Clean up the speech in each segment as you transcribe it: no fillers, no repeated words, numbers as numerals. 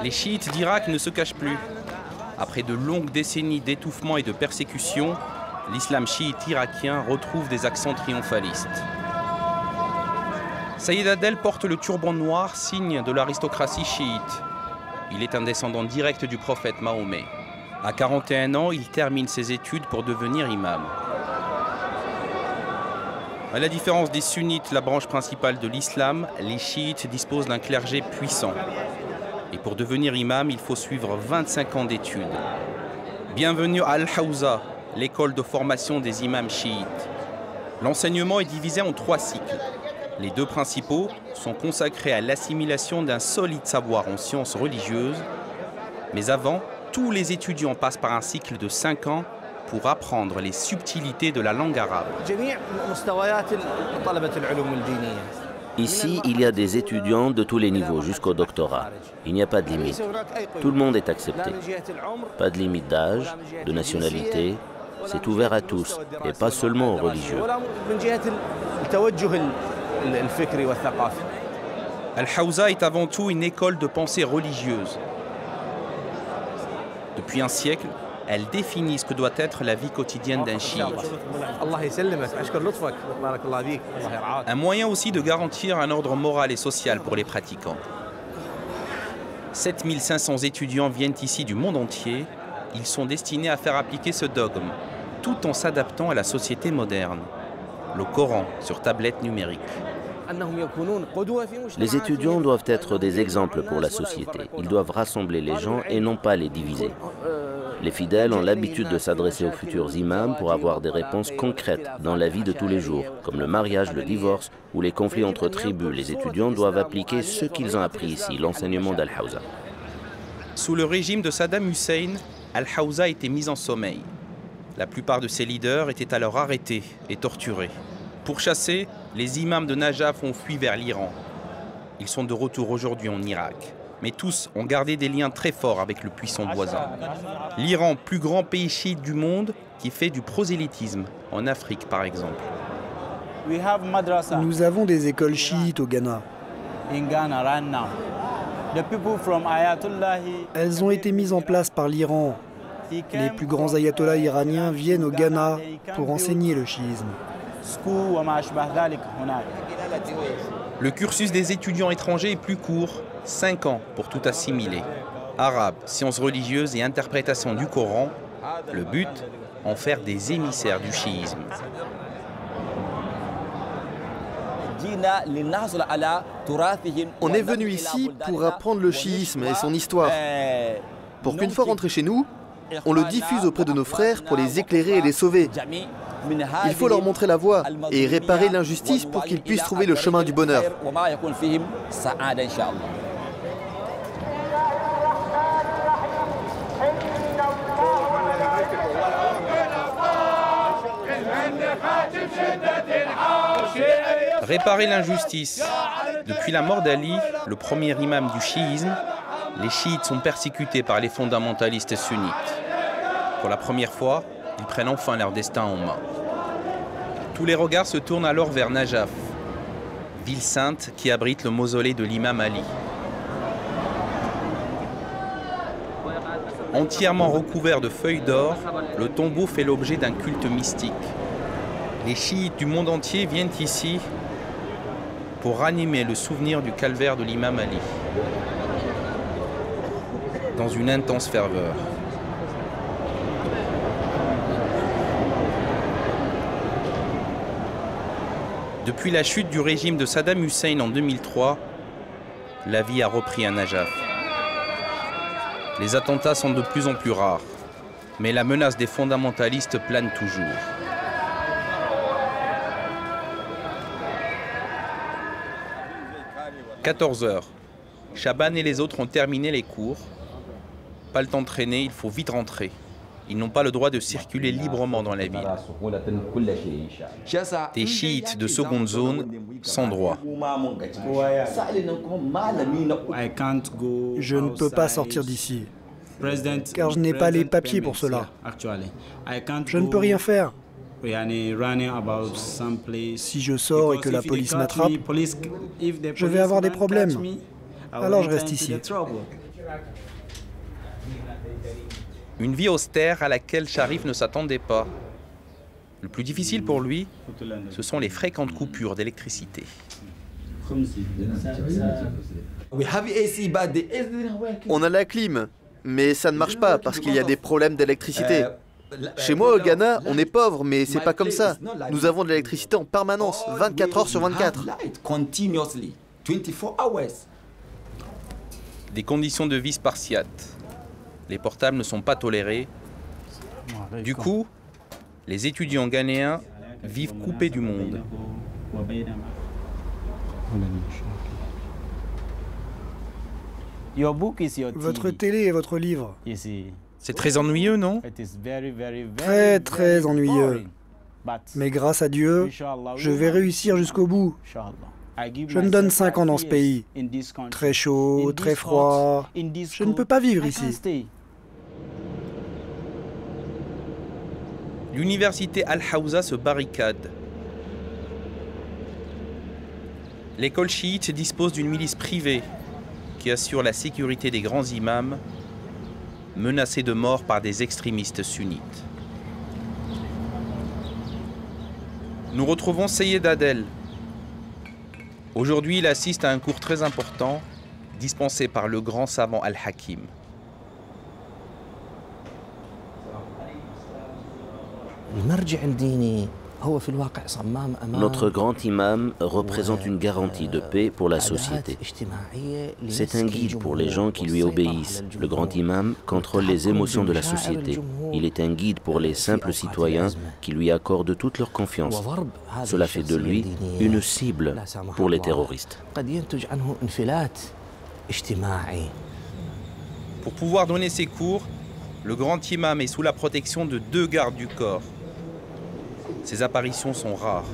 Les chiites d'Irak ne se cachent plus. Après de longues décennies d'étouffement et de persécution, l'islam chiite irakien retrouve des accents triomphalistes. Saïd Adel porte le turban noir, signe de l'aristocratie chiite. Il est un descendant direct du prophète Mahomet. À 41 ans, il termine ses études pour devenir imam. À la différence des sunnites, la branche principale de l'islam, les chiites disposent d'un clergé puissant. Et pour devenir imam, il faut suivre 25 ans d'études. Bienvenue à Al-Hawza, l'école de formation des imams chiites. L'enseignement est divisé en 3 cycles. Les 2 principaux sont consacrés à l'assimilation d'un solide savoir en sciences religieuses. Mais avant, tous les étudiants passent par un cycle de 5 ans pour apprendre les subtilités de la langue arabe. Ici, il y a des étudiants de tous les niveaux jusqu'au doctorat. Il n'y a pas de limite. Tout le monde est accepté. Pas de limite d'âge, de nationalité. C'est ouvert à tous, et pas seulement aux religieux. Al-Hawza est avant tout une école de pensée religieuse. Depuis un siècle, elle définit ce que doit être la vie quotidienne d'un chiite. Un moyen aussi de garantir un ordre moral et social pour les pratiquants. 7500 étudiants viennent ici du monde entier. Ils sont destinés à faire appliquer ce dogme, tout en s'adaptant à la société moderne. Le Coran sur tablette numérique. Les étudiants doivent être des exemples pour la société. Ils doivent rassembler les gens et non pas les diviser. Les fidèles ont l'habitude de s'adresser aux futurs imams pour avoir des réponses concrètes dans la vie de tous les jours, comme le mariage, le divorce ou les conflits entre tribus. Les étudiants doivent appliquer ce qu'ils ont appris ici, l'enseignement d'Al-Hawza. Sous le régime de Saddam Hussein, Al-Hawza était mise en sommeil. La plupart de ses leaders étaient alors arrêtés et torturés. Pourchassés, les imams de Najaf ont fui vers l'Iran. Ils sont de retour aujourd'hui en Irak. Mais tous ont gardé des liens très forts avec le puissant voisin. L'Iran, plus grand pays chiite du monde, qui fait du prosélytisme, en Afrique par exemple. Nous avons des écoles chiites au Ghana. Elles ont été mises en place par l'Iran. Les plus grands ayatollahs iraniens viennent au Ghana pour enseigner le chiisme. Le cursus des étudiants étrangers est plus court, 5 ans pour tout assimiler. Arabe, sciences religieuses et interprétation du Coran. Le but, en faire des émissaires du chiisme. On est venu ici pour apprendre le chiisme et son histoire. Pour qu'une fois rentrés chez nous, on le diffuse auprès de nos frères pour les éclairer et les sauver. Il faut leur montrer la voie et réparer l'injustice pour qu'ils puissent trouver le chemin du bonheur. Réparer l'injustice. Depuis la mort d'Ali, le premier imam du chiisme, les chiites sont persécutés par les fondamentalistes sunnites. Pour la première fois, ils prennent enfin leur destin en main. Tous les regards se tournent alors vers Najaf, ville sainte qui abrite le mausolée de l'imam Ali. Entièrement recouvert de feuilles d'or, le tombeau fait l'objet d'un culte mystique. Les chiites du monde entier viennent ici pour ranimer le souvenir du calvaire de l'imam Ali, dans une intense ferveur. Depuis la chute du régime de Saddam Hussein en 2003, la vie a repris à Najaf. Les attentats sont de plus en plus rares, mais la menace des fondamentalistes plane toujours. « 14h. Chaban et les autres ont terminé les cours. Pas le temps de traîner, il faut vite rentrer. Ils n'ont pas le droit de circuler librement dans la ville. Des chiites de seconde zone sans droit. Je ne peux pas sortir d'ici. car je n'ai pas les papiers pour cela. Je ne peux rien faire. Si je sors et que la police m'attrape, je vais avoir des problèmes. Alors je reste ici. Une vie austère à laquelle Sharif ne s'attendait pas. Le plus difficile pour lui, ce sont les fréquentes coupures d'électricité. On a la clim, mais ça ne marche pas parce qu'il y a des problèmes d'électricité. Chez moi au Ghana, on est pauvre, mais c'est pas comme ça. Nous avons de l'électricité en permanence, 24 heures sur 24. Des conditions de vie spartiates. Les portables ne sont pas tolérés. Du coup, les étudiants ghanéens vivent coupés du monde. Votre télé et votre livre. C'est très ennuyeux, non? Très, très ennuyeux. Mais grâce à Dieu, je vais réussir jusqu'au bout. Je me donne 5 ans dans ce pays. Très chaud, très froid. Je ne peux pas vivre ici. L'université Al-Hawza se barricade. L'école chiite dispose d'une milice privée qui assure la sécurité des grands imams, menacés de mort par des extrémistes sunnites. Nous retrouvons Seyed Adel. Aujourd'hui, il assiste à un cours très important dispensé par le grand savant Al-Hakim. Notre grand imam représente une garantie de paix pour la société. C'est un guide pour les gens qui lui obéissent. Le grand imam contrôle les émotions de la société. Il est un guide pour les simples citoyens qui lui accordent toute leur confiance. Cela fait de lui une cible pour les terroristes. Pour pouvoir donner ses cours, le grand imam est sous la protection de 2 gardes du corps. Ces apparitions sont rares.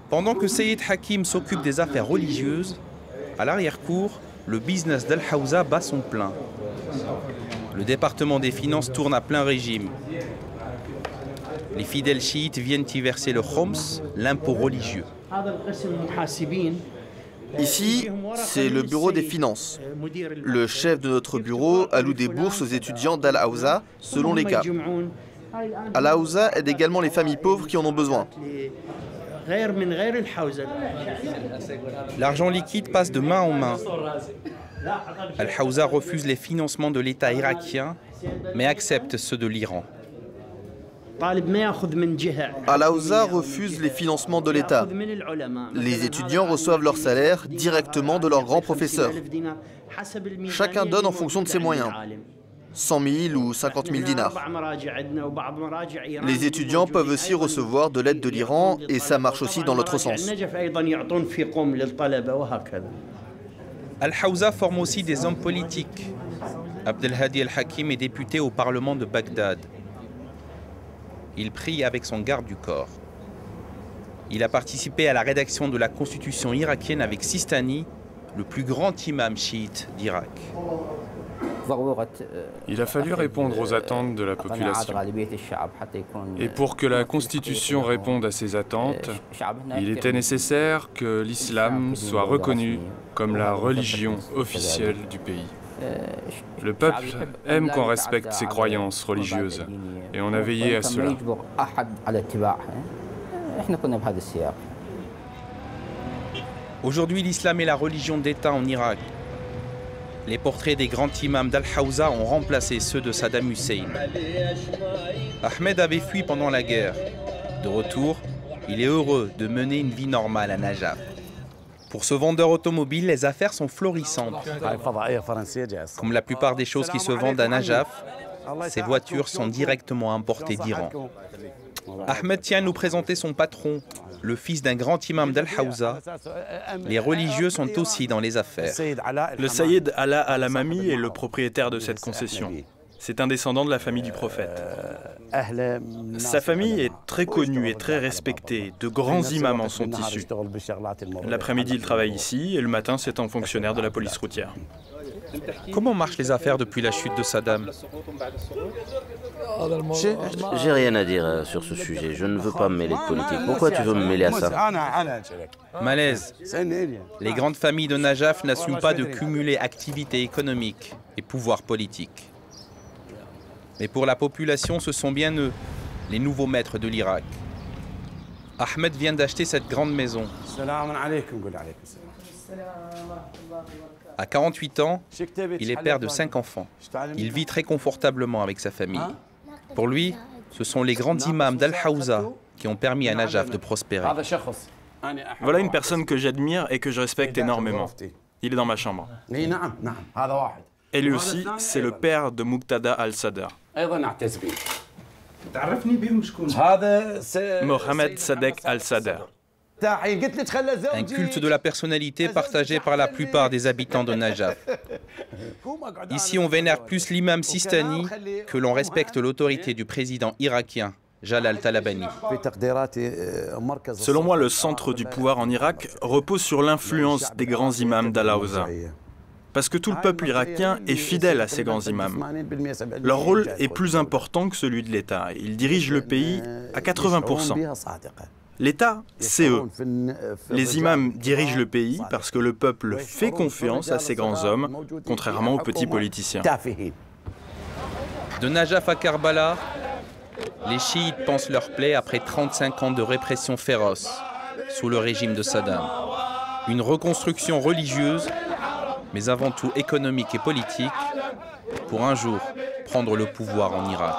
Pendant que Seyed Hakim s'occupe des affaires religieuses, à l'arrière-cour, le business d'Al-Hawza bat son plein. Le département des finances tourne à plein régime. Les fidèles chiites viennent y verser le khoms, l'impôt religieux. Ici, c'est le bureau des finances. Le chef de notre bureau alloue des bourses aux étudiants d'Al-Hawza selon les cas. Al-Hawza aide également les familles pauvres qui en ont besoin. L'argent liquide passe de main en main. Al-Hawza refuse les financements de l'État irakien, mais accepte ceux de l'Iran. Al-Hawza refuse les financements de l'État. Les étudiants reçoivent leur salaire directement de leurs grands professeurs. Chacun donne en fonction de ses moyens. 100 000 ou 50 000 dinars. Les étudiants peuvent aussi recevoir de l'aide de l'Iran et ça marche aussi dans l'autre sens. Al-Hawza forme aussi des hommes politiques. Abdelhadi Al-Hakim est député au Parlement de Bagdad. Il prie avec son garde du corps. Il a participé à la rédaction de la constitution irakienne avec Sistani, le plus grand imam chiite d'Irak. Il a fallu répondre aux attentes de la population. Et pour que la Constitution réponde à ces attentes, il était nécessaire que l'islam soit reconnu comme la religion officielle du pays. Le peuple aime qu'on respecte ses croyances religieuses, et on a veillé à cela. Aujourd'hui, l'islam est la religion d'État en Irak. Les portraits des grands imams d'Al-Hawza ont remplacé ceux de Saddam Hussein. Ahmed avait fui pendant la guerre. De retour, il est heureux de mener une vie normale à Najaf. Pour ce vendeur automobile, les affaires sont florissantes. Comme la plupart des choses qui se vendent à Najaf, ces voitures sont directement importées d'Iran. Ahmed tient à nous présenter son patron, le fils d'un grand imam d'Al-Hawza. Les religieux sont aussi dans les affaires. Le Sayyid Ala Al-Amami est le propriétaire de cette concession. C'est un descendant de la famille du prophète. Sa famille est très connue et très respectée. De grands imams en sont issus. L'après-midi, il travaille ici et le matin, c'est un fonctionnaire de la police routière. Comment marchent les affaires depuis la chute de Saddam? J'ai rien à dire sur ce sujet. Je ne veux pas me mêler de politique. Pourquoi tu veux me mêler à ça? Malaise. Les grandes familles de Najaf n'assument pas de cumuler activité économique et pouvoir politique. Mais pour la population, ce sont bien eux, les nouveaux maîtres de l'Irak. Ahmed vient d'acheter cette grande maison. À 48 ans, il est père de 5 enfants. Il vit très confortablement avec sa famille. Pour lui, ce sont les grands imams d'Al-Hawza qui ont permis à Najaf de prospérer. Voilà une personne que j'admire et que je respecte énormément. Il est dans ma chambre. Et lui aussi, c'est le père de Muqtada al-Sadr. Mohamed Sadek al-Sadr. Un culte de la personnalité partagé par la plupart des habitants de Najaf. Ici, on vénère plus l'imam Sistani que l'on respecte l'autorité du président irakien, Jalal Talabani. Selon moi, le centre du pouvoir en Irak repose sur l'influence des grands imams d'Al-Hawza. Parce que tout le peuple irakien est fidèle à ces grands imams. Leur rôle est plus important que celui de l'État. Ils dirigent le pays à 80%. L'État, c'est eux. Les imams dirigent le pays parce que le peuple fait confiance à ces grands hommes, contrairement aux petits politiciens. De Najaf à Karbala, les chiites pansent leur plaie après 35 ans de répression féroce sous le régime de Saddam. Une reconstruction religieuse, mais avant tout économique et politique, pour un jour prendre le pouvoir en Irak.